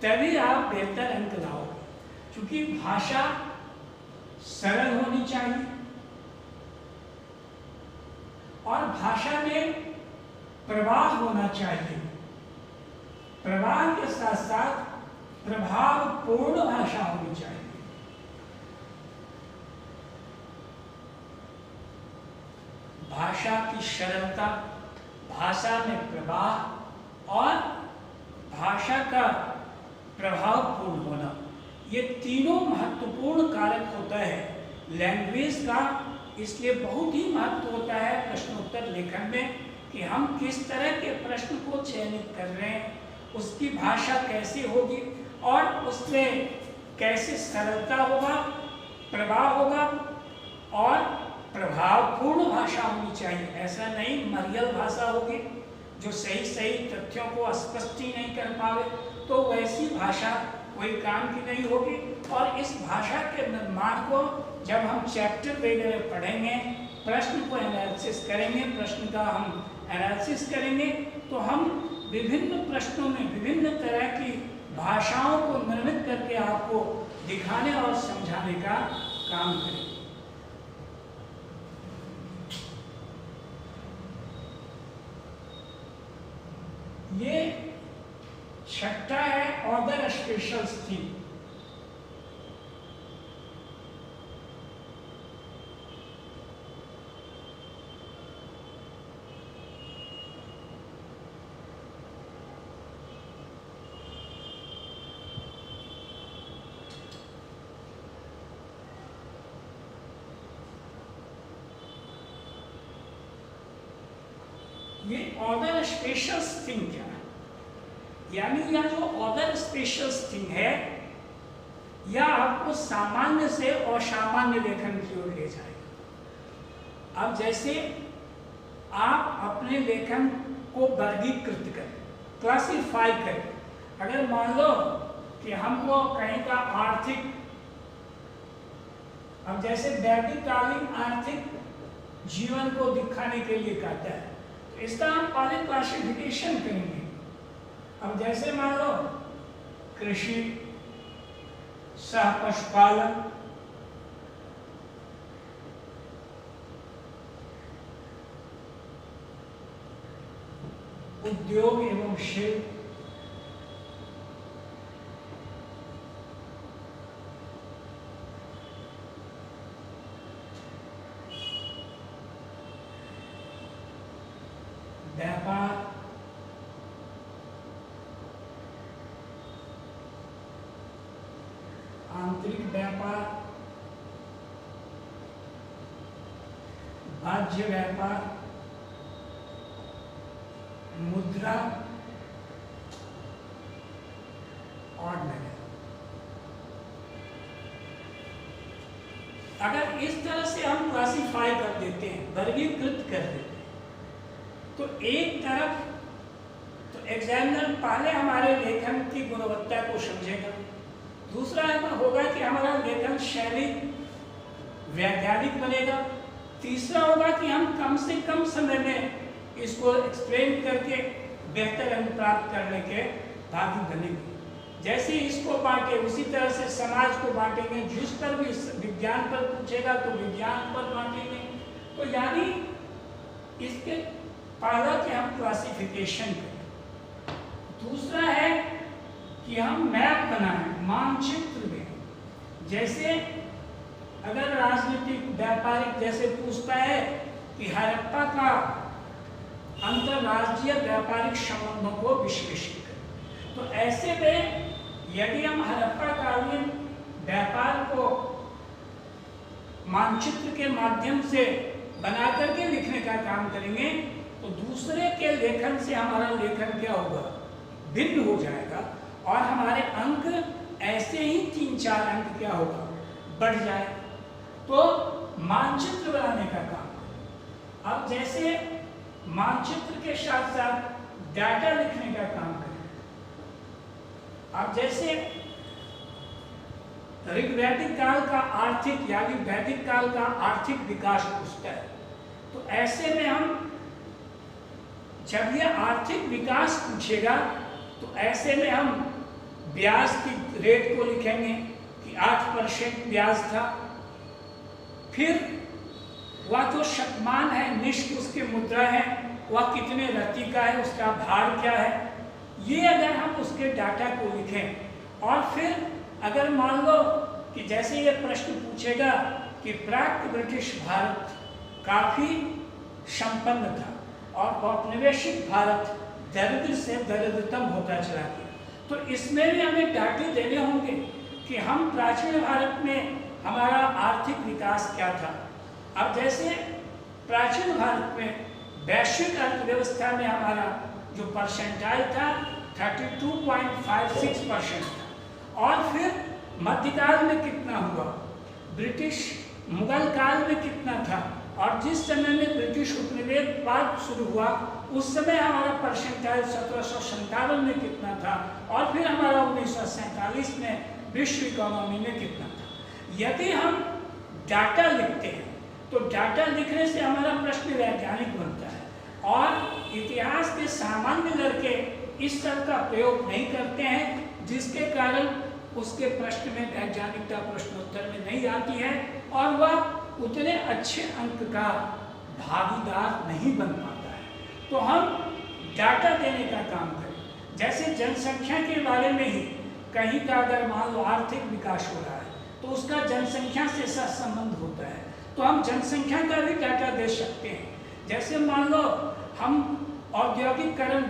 तभी आप बेहतर अंक लाओगे। क्योंकि भाषा सरल होनी चाहिए और भाषा में प्रवाह होना चाहिए। प्रवाह के साथ साथ प्रभावपूर्ण भाषा होनी चाहिए। भाषा की सरलता, भाषा में प्रवाह और भाषा का प्रभावपूर्ण होना, ये तीनों महत्वपूर्ण कारक होता है लैंग्वेज का। इसलिए बहुत ही महत्व होता है प्रश्नोत्तर लेखन में कि हम किस तरह के प्रश्न को चयनित कर रहे हैं, उसकी भाषा कैसी होगी और उसमें कैसे सरलता होगा, प्रभाव होगा और प्रभावपूर्ण भाषा होनी चाहिए। ऐसा नहीं मरियल भाषा होगी जो सही तथ्यों को स्पष्ट ही नहीं कर पावे, तो वैसी भाषा कोई काम की नहीं होगी। और इस भाषा के निर्माण को जब हम चैप्टर वगैरह पढ़ेंगे, प्रश्न को एनालिसिस करेंगे, प्रश्न का हम एनालिसिस करेंगे, तो हम विभिन्न प्रश्नों में विभिन्न तरह की भाषाओं को निर्मित करके आपको दिखाने और समझाने का काम करेंगे। ये छठा है ऑर्डर स्पेशल्स थीम। ये ऑर्डर स्पेशल्स थिंग क्या है? यानी यह जो ऑर्डर स्पेशल्स थिंग है यह आपको सामान्य से असामान्य लेखन की ओर ले जाएगा। अब जैसे आप अपने लेखन को वर्गीकृत करें, क्लासिफाई करें। अगर मान लो कि हमको कहीं का आर्थिक, अब जैसे दैनिककालीन आर्थिक जीवन को दिखाने के लिए कहता है, तो इसका हम पहले क्लासिफिकेशन करेंगे। अब जैसे मान लो कृषि, सह पशुपालन, उद्योग एवं शिल्प, व्यापार, आंतरिक व्यापार, बाह्य व्यापार, मुद्रा और नगद। अगर इस तरह से हम क्लासिफाई कर देते हैं, वर्गीकृत कर देते हैं, तो एक तरफ तो एग्जामिनर पहले हमारे लेखन की गुणवत्ता को समझेगा, दूसरा होगा कि हमारा लेखन शैली वैज्ञानिक बनेगा, तीसरा होगा कि हम कम से कम समय में इसको एक्सप्लेन करके बेहतर अंक प्राप्त करने के भागी बनेंगे। जैसे इसको बांटे उसी तरह से समाज को बांटेंगे, जिस पर भी विज्ञान पर पूछेगा तो विज्ञान पर बांटेंगे। तो यानी इसके पहला कि हम क्लासिफिकेशन करें, दूसरा है कि हम मैप बनाएं, मानचित्र में। जैसे अगर राजनीतिक व्यापारिक जैसे पूछता है कि हड़प्पा का अंतरराष्ट्रीय व्यापारिक संबंधों को विश्लेषित करें, तो ऐसे में यदि हम हड़प्पा कालीन व्यापार को मानचित्र के माध्यम से बना करके लिखने का काम करेंगे, तो दूसरे के लेखन से हमारा लेखन क्या होगा, भिन्न हो जाएगा और हमारे अंक ऐसे ही 3-4 अंक क्या होगा, बढ़ जाए। तो मानचित्र बनाने का काम। अब जैसे मानचित्र के साथ साथ डाटा लिखने का काम करें। अब जैसे ऋग्वैदिक काल का आर्थिक यानी वैदिक काल का आर्थिक विकास पूछता है। तो ऐसे में हम जब ये आर्थिक विकास पूछेगा तो ऐसे में हम ब्याज की रेट को लिखेंगे कि 8% ब्याज था। फिर वह जो शतमान है, निष्ठ उसके मुद्रा है, वह कितने रति का है, उसका भार क्या है, ये अगर हम उसके डाटा को लिखें और फिर अगर मान लो कि जैसे ये प्रश्न पूछेगा कि प्राक ब्रिटिश भारत काफी संपन्न था और औपनिवेशिक भारत दरिद्र से दरिद्रतम होता चला गया, तो इसमें भी हमें डाटे देने होंगे कि हम प्राचीन भारत में हमारा आर्थिक विकास क्या था। अब जैसे प्राचीन भारत में वैश्विक अर्थव्यवस्था में हमारा जो परसेंटाइल था 32.56% था। और फिर मध्यकाल में कितना हुआ, ब्रिटिश मुगल काल में कितना था, और जिस समय में ब्रिटिश उपनिवेशवाद शुरू हुआ उस समय हमारा परसेंटाइल 1757 में कितना था, और फिर हमारा 1947 में विश्व इकोनॉमी में कितना था। यदि हम डाटा लिखते हैं तो डाटा लिखने से हमारा प्रश्न वैज्ञानिक बनता है, और इतिहास के सामान्य लड़के इस तरह का प्रयोग नहीं करते हैं, जिसके कारण उसके प्रश्न में वैज्ञानिकता प्रश्नोत्तर में नहीं आती है और वह उतने अच्छे अंक का भागीदार नहीं बन पाता है। तो हम डाटा देने का काम करें। जैसे जनसंख्या के बारे में ही कहीं का अगर मान लो आर्थिक विकास हो रहा है तो उसका जनसंख्या से सह संबंध होता है, तो हम जनसंख्या का भी डाटा दे सकते हैं। जैसे मान लो हम औद्योगिकरण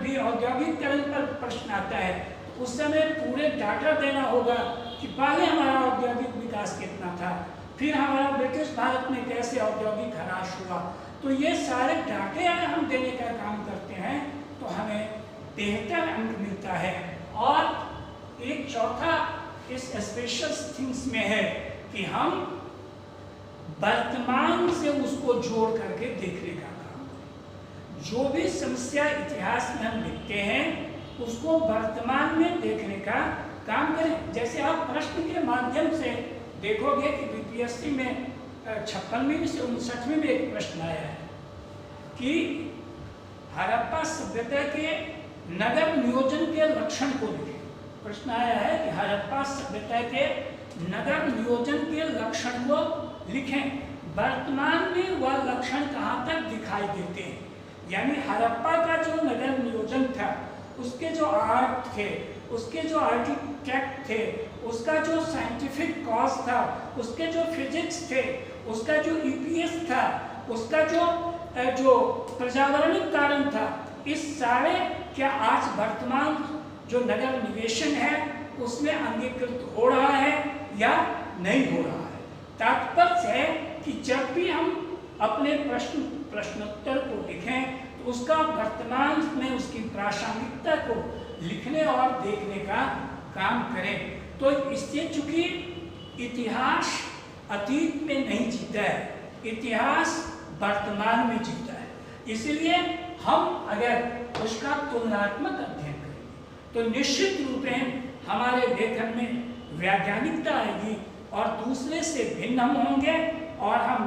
पर प्रश्न आता है, उस समय पूरे डाटा देना होगा कि पहले हमारा औद्योगिक विकास कितना था, फिर हमारा ब्रिटिश भारत में कैसे औद्योगिक ह्रास हुआ। तो ये सारे डाटे अगर हम देने का काम करते हैं तो हमें बेहतर अंक मिलता है। और एक चौथा इस स्पेशल थिंग्स में है कि हम वर्तमान से उसको जोड़ करके देखने का काम करें। जो भी समस्या इतिहास में हम लिखते हैं उसको वर्तमान में देखने का काम करें। जैसे आप प्रश्न के माध्यम से देखोगे कि बीपीएससी में 56वीं से 59वीं में एक प्रश्न आया है कि हड़प्पा सभ्यता के नगर नियोजन के लक्षण को लिखें। प्रश्न आया है कि हड़प्पा सभ्यता के नगर नियोजन के लक्षण को लिखें। वर्तमान में वह लक्षण कहाँ तक दिखाई देते हैं, यानी हड़प्पा का जो नगर नियोजन था, उसके जो आर्ट थे, उसके जो आर्किटेक्ट थे, उसका जो साइंटिफिक कॉज था, उसके जो फिजिक्स थे, उसका जो ईपीएस था, उसका जो पर्यावरणिक कारण था, इस सारे क्या आज वर्तमान जो नगर निवेशन है उसमें अंगीकृत हो रहा है या नहीं हो रहा है। तात्पर्य है कि जब भी हम अपने प्रश्नोत्तर को लिखें तो उसका वर्तमान में उसकी प्रासंगिकता को लिखने और देखने का काम करें। तो इससे चूंकि इतिहास अतीत में नहीं जीता है, इतिहास वर्तमान में जीता है, इसलिए हम अगर उसका तुलनात्मक अध्ययन करेंगे तो निश्चित रूप में हमारे लेखन में वैज्ञानिकता आएगी और दूसरे से भिन्न हम होंगे और हम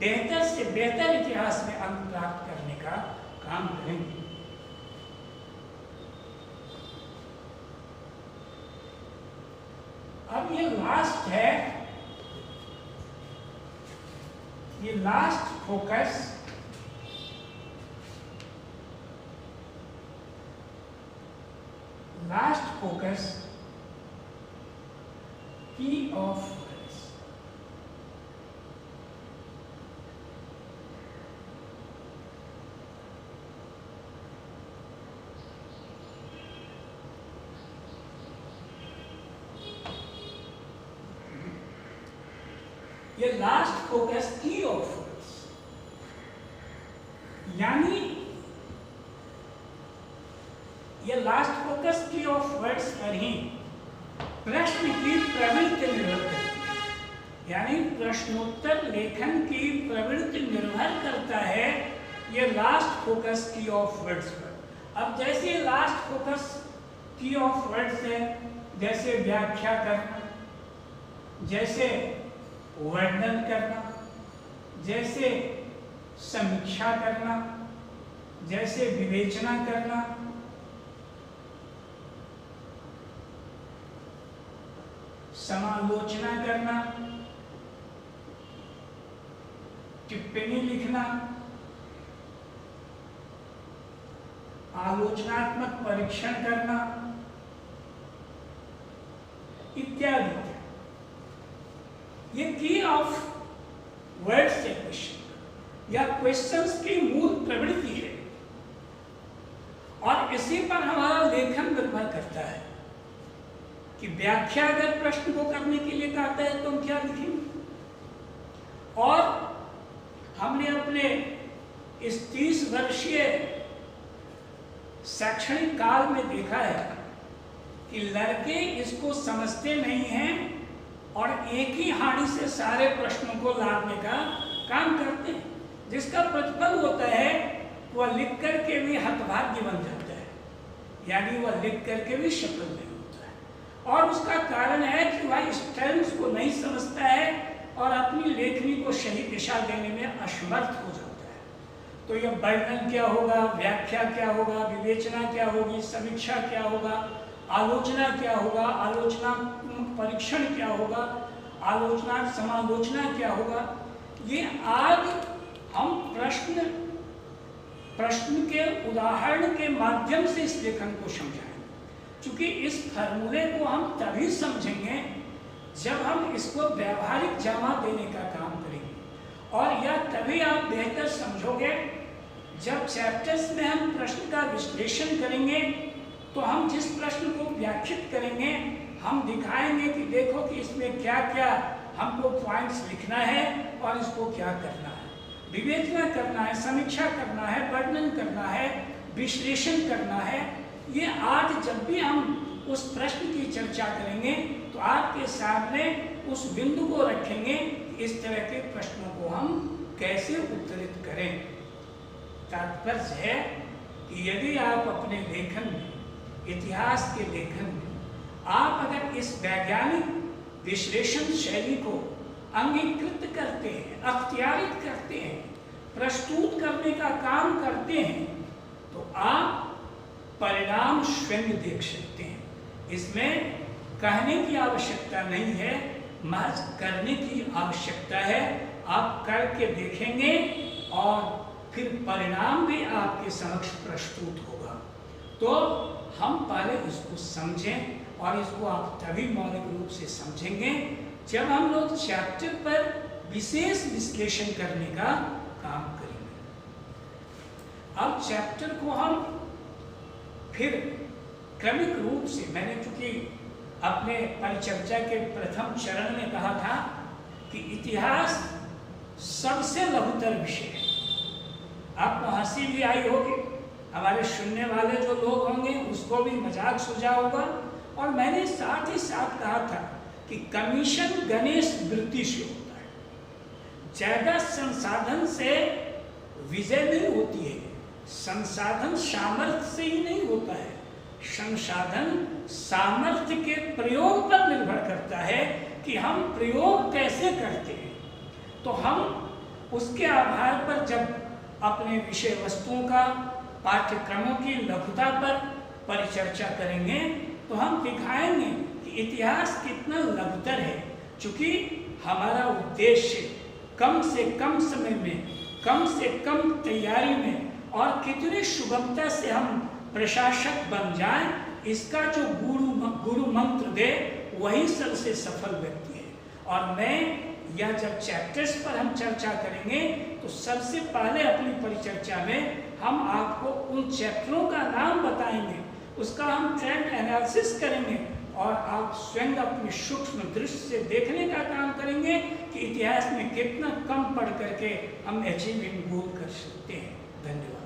बेहतर से बेहतर इतिहास में अंक प्राप्त करने का काम करेंगे। अब ये लास्ट है, ये लास्ट फोकस की ऑफ वर्ड्स। ये लास्ट फोकस की ऑफ वर्ड्स यानी ये लास्ट फोकस की ऑफ वर्ड्स पर ही प्रश्न की प्रवृत्ति निर्भर करती है, यानी प्रश्नोत्तर लेखन की प्रवृत्ति निर्भर करता है ये लास्ट फोकस की ऑफ वर्ड्स पर। अब जैसे लास्ट फोकस की ऑफ वर्ड्स है, जैसे व्याख्या करना, जैसे वर्णन करना, जैसे समीक्षा करना, जैसे विवेचना करना, समालोचना करना, टिप्पणी लिखना, आलोचनात्मक परीक्षण करना इत्यादि। ये की ऑफ वर्ड्स के क्वेश्चन या क्वेश्चंस की मूल प्रवृत्ति है और इसी पर हमारा लेखन निर्भर करता है कि व्याख्या अगर प्रश्न को करने के लिए कहता है तो हम क्या लिखेंगे। और हमने अपने इस 30 वर्षीय शैक्षणिक काल में देखा है कि लड़के इसको समझते नहीं हैं और एक ही हानि से सारे प्रश्नों को लाने का काम करते हैं, जिसका प्रतिफल होता है वह लिख करके भी हतभाग्य बन जाता है, यानी वह लिख करके भी सफल नहीं होता है। और उसका कारण है कि वह इस टर्म्स को नहीं समझता है और अपनी लेखनी को सही दिशा देने में असमर्थ हो जाता है। तो यह वर्णन क्या होगा, व्याख्या क्या होगा, विवेचना क्या होगी, समीक्षा क्या होगा, आलोचना क्या होगा, आलोचना परीक्षण क्या होगा, आलोचना समालोचना क्या होगा, ये आज हम प्रश्न के उदाहरण के माध्यम से इस लेखन को समझाएंगे। क्योंकि इस फॉर्मूले को हम तभी समझेंगे जब हम इसको व्यावहारिक जमा देने का काम करेंगे, और यह तभी आप बेहतर समझोगे जब चैप्टर्स में हम प्रश्न का विश्लेषण करेंगे। तो हम जिस प्रश्न को व्याख्यात करेंगे हम दिखाएंगे कि देखो कि इसमें क्या क्या हमको पॉइंट्स लिखना है और इसको क्या करना है, विवेचना करना है, समीक्षा करना है, वर्णन करना है, विश्लेषण करना है। ये आज जब भी हम उस प्रश्न की चर्चा करेंगे तो आपके सामने उस बिंदु को रखेंगे कि इस तरह के प्रश्नों को हम कैसे उत्तरित करें। तात्पर्य है कि यदि आप अपने लेखन में, इतिहास के लेखन में आप अगर इस वैज्ञानिक विश्लेषण शैली को अंगीकृत करते हैं, अख्तियारित करते हैं, प्रस्तुत करने का काम करते हैं, तो आप परिणाम स्वयं देख सकते हैं। इसमें कहने की आवश्यकता नहीं है, महज करने की आवश्यकता है। आप करके देखेंगे और फिर परिणाम भी आपके समक्ष प्रस्तुत होगा। तो हम पहले इसको समझें और इसको आप तभी मौलिक रूप से समझेंगे जब हम लोग चैप्टर पर विशेष विश्लेषण करने का काम करेंगे। अब चैप्टर को हम फिर क्रमिक रूप से, मैंने चूंकि अपने परिचर्चा के प्रथम चरण में कहा था कि इतिहास सबसे लघुतर विषय है। आपको हंसी भी आई होगी, हमारे सुनने वाले जो लोग होंगे उसको भी मजाक सूझा होगा। और मैंने साथ ही साथ कहा था कि कमीशन गणेश वृत्ति से होता है, ज्यादा संसाधन से विजय नहीं होती है, संसाधन सामर्थ्य से ही नहीं होता है, संसाधन सामर्थ्य के प्रयोग पर निर्भर करता है कि हम प्रयोग कैसे करते हैं। तो हम उसके आधार पर जब अपने विषय वस्तुओं का, पाठ्यक्रमों की लघुता पर परिचर्चा करेंगे तो हम दिखाएंगे कि इतिहास कितना लघुतर है। चूंकि हमारा उद्देश्य कम से कम समय में, कम से कम तैयारी में और कितनी सुगमता से हम प्रशासक बन जाएं, इसका जो गुरु मंत्र दे वही सबसे सफल व्यक्ति है। और मैं या जब चैप्टर्स पर हम चर्चा करेंगे तो सबसे पहले अपनी परिचर्चा में हम आपको उन चैप्टरों का नाम बताएंगे, उसका हम ट्रेंड एनालिसिस करेंगे और आप स्वयं अपनी सूक्ष्म दृष्टि से देखने का काम करेंगे कि इतिहास में कितना कम पढ़ करके हम अचीविंग गोल कर सकते हैं। धन्यवाद।